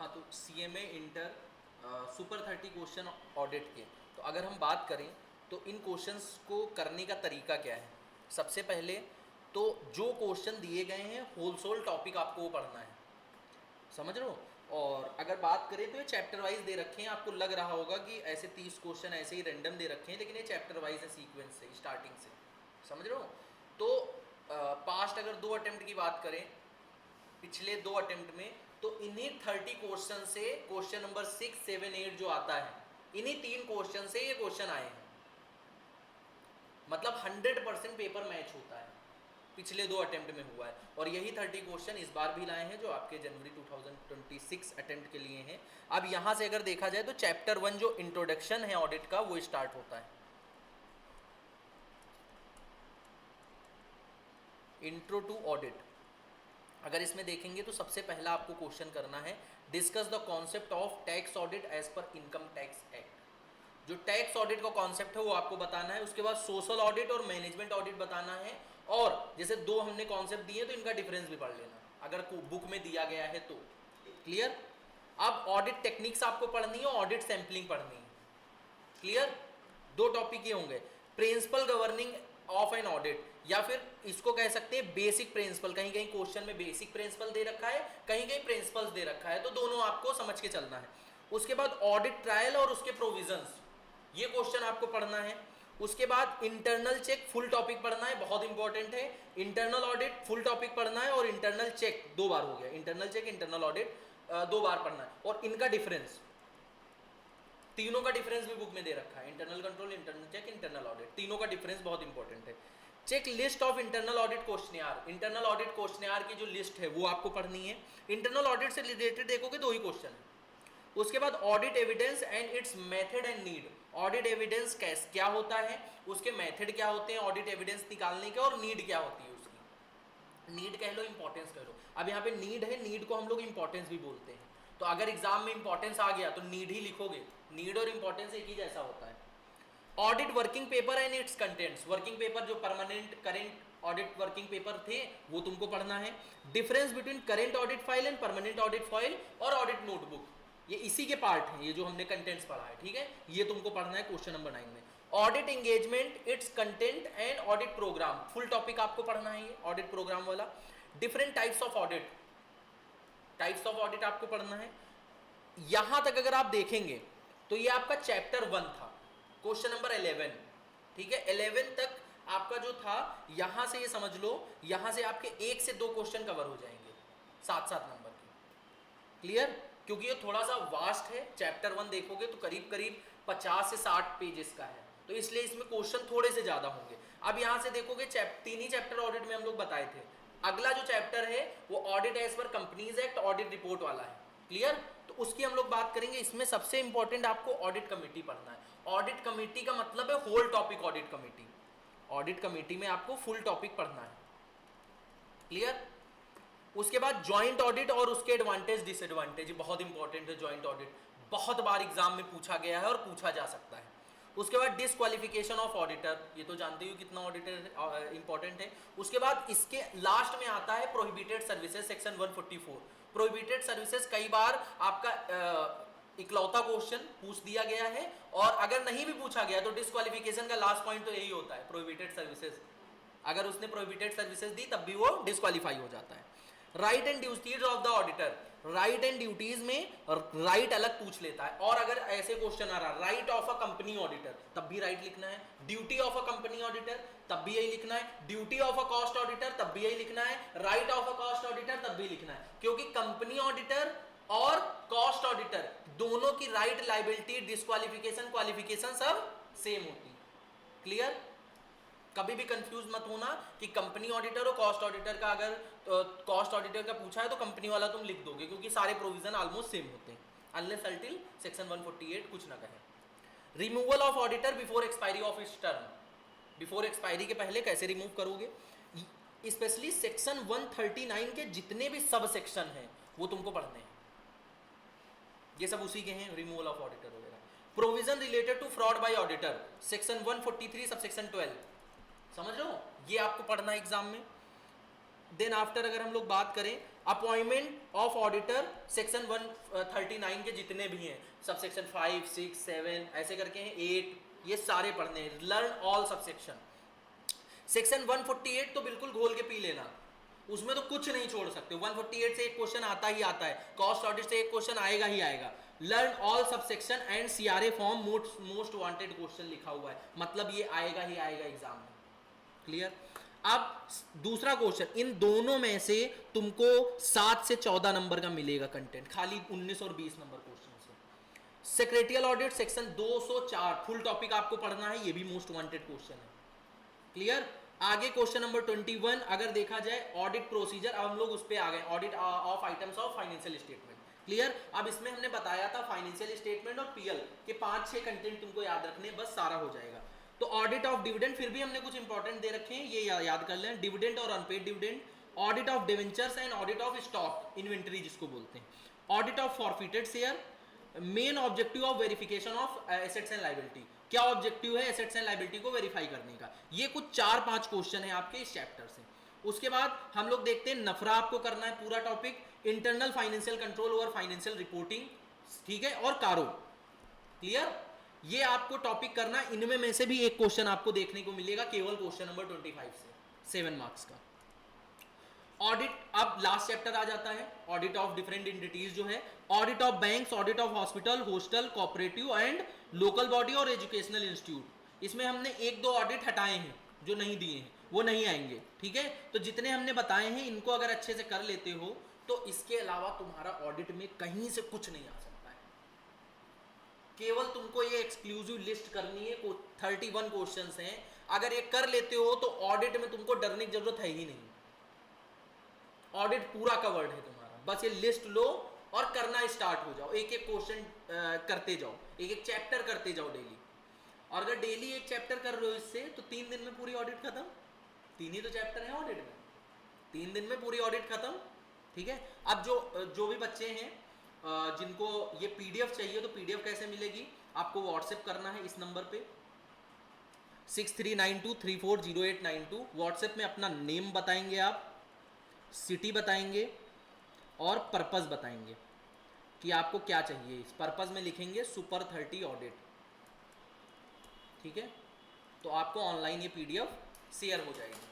हाँ, तो CMA inter super 30 question audit के, तो अगर हम बात करें तो इन क्वेश्चंस को करने का तरीका क्या है। सबसे पहले तो जो क्वेश्चन दिए गए हैं होल सोल टॉपिक आपको वो पढ़ना है, समझ रहे हो। और अगर बात करें तो ये चैप्टर वाइज दे रखे हैं, आपको लग रहा होगा कि ऐसे 30 क्वेश्चन ऐसे ही रैंडम दे रखे हैं, लेकिन ये चैप्टर वाइज है, सीक्वेंस से, स्टार्टिंग से, समझ रहे हो। तो पास्ट अगर 2 अटेम्प्ट की बात करें, पिछले 2 अटेम्प्ट में, तो इन्हीं 30 क्वेश्चन से क्वेश्चन नंबर 6, 7, 8 जो आता है, इन्हीं 3 क्वेश्चन से ये क्वेश्चन आए हैं। मतलब 100% पेपर मैच होता है, पिछले 2 अटेम्प्ट में हुआ है। और यही 30 क्वेश्चन इस बार भी लाए हैं जो आपके जनवरी 2026 अटेम्प्ट के लिए हैं। अब यहां से अगर देखा जाए तो चैप्टर 1 जो इंट्रोडक्शन है ऑडिट का, वो स्टार्ट होता है। इंट्रो टू ऑडिट, अगर इसमें देखेंगे तो सबसे पहला आपको क्वेश्चन करना है, discuss the concept of tax audit as per income tax act. जो टैक्स ऑडिट का कॉन्सेप्ट है वो आपको बताना है। उसके बाद सोशल ऑडिट और मैनेजमेंट ऑडिट बताना है। और जैसे 2 हमने कॉन्सेप्ट दिए तो इनका डिफरेंस भी पढ़ लेना अगर बुक में दिया गया है तो। क्लियर। अब ऑडिट टेक्निक्स आपको पढ़नी है, ऑडिट सैंपलिंग पढ़नी है। क्लियर। 2 टॉपिक ये होंगे, principle governing of an audit, या फिर इसको कह सकते हैं बेसिक प्रिंसिपल। कहीं कहीं क्वेश्चन में बेसिक प्रिंसिपल दे रखा है, कहीं कहीं प्रिंसिपल्स दे रखा है, तो दोनों आपको समझ के चलना है। उसके बाद ऑडिट ट्रायल और उसके प्रोविजंस, ये क्वेश्चन आपको पढ़ना है। उसके बाद इंटरनल चेक फुल टॉपिक पढ़ना है, बहुत इंपॉर्टेंट है। इंटरनल ऑडिट फुल टॉपिक पढ़ना है, और इंटरनल चेक 2 बार हो गया, इंटरनल चेक इंटरनल ऑडिट 2 बार पढ़ना है। और इनका डिफरेंस, तीनों का डिफरेंस भी बुक में दे रखा है, internal control, internal check, internal audit, तीनों का डिफरेंस बहुत इंपॉर्टेंट है। Check list of internal audit questionnaire, internal audit questionnaire की जो लिस्ट है वो आपको पढ़नी है। इंटरनल ऑडिट से रिलेटेड देखोगे 2 ही क्वेश्चन है। उसके बाद audit evidence and it's method and need, audit evidence क्या होता है, उसके मेथड क्या होते हैं ऑडिट एविडेंस निकालने के, और नीड क्या होती है उसकी। नीड कह लो, इंपॉर्टेंस कह लो। अब यहाँ पे नीड है, नीड को हम लोग इंपॉर्टेंस भी बोलते हैं। तो अगर एग्जाम में इंपॉर्टेंस आ गया तो नीड ही लिखोगे, नीड और इंपॉर्टेंस एक ही जैसा होता है। Audit working paper and its contents, working paper जो permanent current audit working paper थे वो तुमको पढ़ना है। Difference between current audit file and permanent audit file और ऑडिट नोटबुक, ये इसी के पार्ट हैं, ये जो हमने कंटेंट्स पढ़ा है, ठीक है, ये तुमको पढ़ना है क्वेश्चन नंबर 9 में। Audit engagement, its content and audit programme, full topic आपको पढ़ना है ये ऑडिट प्रोग्राम वाला। Different types of audit, types of audit आपको पढ़ना है। यहां तक अगर आप देखेंगे तो ये आपका चैप्टर 1 था, क्वेश्चन नंबर 11, ठीक है। 11 तक आपका जो था, यहां से ये समझ लो, यहां से आपके 1 से 2 क्वेश्चन कवर हो जाएंगे 7-7 नंबर के। क्लियर। क्योंकि ये थोड़ा सा वास्ट है, चैप्टर 1 देखोगे तो करीब करीब 50 से 60 पेजेस का है, तो इसलिए इसमें क्वेश्चन थोड़े से ज्यादा होंगे। अब यहां से देखोगे 3 ही चैप्टर ऑडिट में हम लोग बताए थे। अगला जो चैप्टर है वो audit as per companies act audit report वाला है। क्लियर। तो उसकी हम लोग बात करेंगे। इसमें सबसे इंपॉर्टेंट आपको ऑडिट कमेटी पढ़ना है। ऑडिट कमेटी का मतलब है whole topic audit committee. Audit committee में आपको फुल टॉपिक पढ़ना है। क्लियर। उसके बाद ज्वाइंट ऑडिट और उसके एडवांटेज डिसएडवांटेज, बहुत इंपॉर्टेंट है ज्वाइंट ऑडिट, बहुत बार एग्जाम में पूछा गया है और पूछा जा सकता है। उसके बाद डिस्क्वालिफिकेशन ऑफ ऑडिटर, ये तो जानते हो कितना ऑडिटर इंपॉर्टेंट है। उसके बाद इसके लास्ट में आता है prohibited services, section 144। Prohibited services कई बार आपका इकलौता क्वेश्चन पूछ दिया गया है, और अगर नहीं भी पूछा गया तो डिस्क्वालिफिकेशन का लास्ट पॉइंट तो यही होता है, प्रोहिबिटेड सर्विसेज। अगर उसने प्रोहिबिटेड सर्विसेज दी तब भी वो डिस्क्वालीफाई हो जाता है। Right and duties of the auditor, right and duties में राइट अलग पूछ लेता है, और अगर ऐसे क्वेश्चन आ रहा right of a company auditor तब भी राइट लिखना है, duty of a company auditor तब भी यही लिखना है, duty of a cost auditor तब भी यही लिखना है, right of a cost auditor तब भी लिखना है। क्योंकि कंपनी ऑडिटर और कॉस्ट ऑडिटर दोनों की राइट, लायबिलिटी, डिस्क्वालिफिकेशन, क्वालिफिकेशन सब सेम होती। क्लियर। कभी भी कंफ्यूज मत होना कि कंपनी ऑडिटर और कॉस्ट ऑडिटर का, अगर कॉस्ट ऑडिटर का पूछा है तो कंपनी वाला तुम लिख दोगे, क्योंकि सारे प्रोविजन ऑलमोस्ट सेम होते हैं, अनलेस अल्टिल सेक्शन 148 कुछ ना कहे। Removal of auditor before expiry of its term, before expiry के पहले कैसे रिमूव करोगे। स्पेशली सेक्शन 139 के जितने भी सब सेक्शन हैं वो तुमको पढ़ने हैं, ये सब उसी के हैं, रिमूवल ऑफ ऑडिटर वगैरह। Provision related to fraud by auditor, section 143 sub section 12, समझ रहे हो, ये आपको पढ़ना है एग्जाम में। देन आफ्टर अगर हम लोग बात करें अपॉइंटमेंट ऑफ ऑडिटर, सेक्शन 139 के जितने भी हैं, सब सेक्शन 5, 6, 7 ऐसे करके हैं, 8, ये सारे पढ़ने हैं, learn all sub section. Section 148 तो बिल्कुल घोल के पी लेना, उसमें तो कुछ नहीं छोड़ सकते, 148 से एक क्वेश्चन आता ही आता है, कॉस्ट ऑडिट से एक क्वेश्चन आएगा ही आएगा। Learn all sub section and CRA form most wanted question लिखा हुआ है, मतलब ये आएगा ही आएगा एग्जाम में। क्लियर? अब दूसरा क्वेश्चन, इन दोनों में से तुमको 7 से 14 नंबर का मिलेगा कंटेंट, खाली 19 और 20 नंबर क्वेश्चन से। Secretarial audit section 204 full topic आपको पढ़ना है, ये भी मोस्ट वांटेड क्वेश्चन है। क्लियर? आगे क्वेश्चन नंबर 21 अगर देखा जाए ऑडिट प्रोसीजर, अब हम लोग उस पे आ गए, audit of items of financial statement. Clear? अब इसमें हमने बताया था फाइनेंशियल स्टेटमेंट और पीएल के 5-6 कंटेंट तुमको याद रखने, बस सारा हो जाएगा। तो ऑडिट ऑफ डिविडेंड, फिर भी हमने कुछ इंपॉर्टेंट दे रखे हैं, ये याद कर लें, डिविडेंड और unpaid dividend, audit of debentures and audit of stock inventory जिसको बोलते हैं, audit of forfeited share, main objective of verification of assets and liability, क्या ऑब्जेक्टिव है एसेट्स एंड लायबिलिटी को वेरीफाई करने का। ये कुछ 4-5 क्वेश्चन है आपके इस चैप्टर से। उसके बाद हम लोग देखते हैं नफरा आपको करना है पूरा topic, internal financial control over financial reporting, ठीक है, और कारो। क्लियर? ये आपको टॉपिक करना, इनमें में से भी एक क्वेश्चन आपको देखने को मिलेगा केवल क्वेश्चन नंबर 25 से 7 मार्क्स का। ऑडिट, अब लास्ट चैप्टर आ जाता है, ऑडिट ऑफ डिफरेंट एंटिटीज जो है, audit of banks, audit of hospital, hostel, cooperative and local body और एजुकेशनल इंस्टीट्यूट। इसमें हमने 1-2 ऑडिट हटाए हैं जो नहीं दिए हैं, वो नहीं आएंगे, ठीक है। तो जितने हमने बताए हैं इनको अगर अच्छे से कर लेते हो तो इसके अलावा तुम्हारा ऑडिट में कहीं से कुछ नहीं आ सकता है। केवल तुमको ये एक्सक्लूसिव लिस्ट करनी है, 31 क्वेश्चंस हैं, अगर ये कर लेते हो तो ऑडिट में तुमको डरने की जरूरत है ही नहीं, ऑडिट पूरा कवर्ड है तुम्हारा। बस ये लिस्ट लो और करना स्टार्ट हो जाओ, एक एक क्वेश्चन करते जाओ, एक एक चैप्टर करते जाओ डेली। और अगर डेली एक चैप्टर कर रहे हो इससे तो 3 दिन में पूरी ऑडिट खत्म, 3 ही तो चैप्टर है ऑडिट में, 3 दिन में पूरी ऑडिट खत्म, ठीक है। अब जो भी बच्चे हैं जिनको ये पीडीएफ चाहिए, तो पीडीएफ कैसे मिलेगी, आपको व्हाट्सएप करना है इस नंबर पे 6392340892। व्हाट्सएप में अपना नेम बताएंगे आप, सिटी बताएंगे और पर्पस बताएंगे कि आपको क्या चाहिए। इस पर्पस में लिखेंगे सुपर 30 ऑडिट, ठीक है। तो आपको ऑनलाइन ये पीडीएफ शेयर हो जाएगी।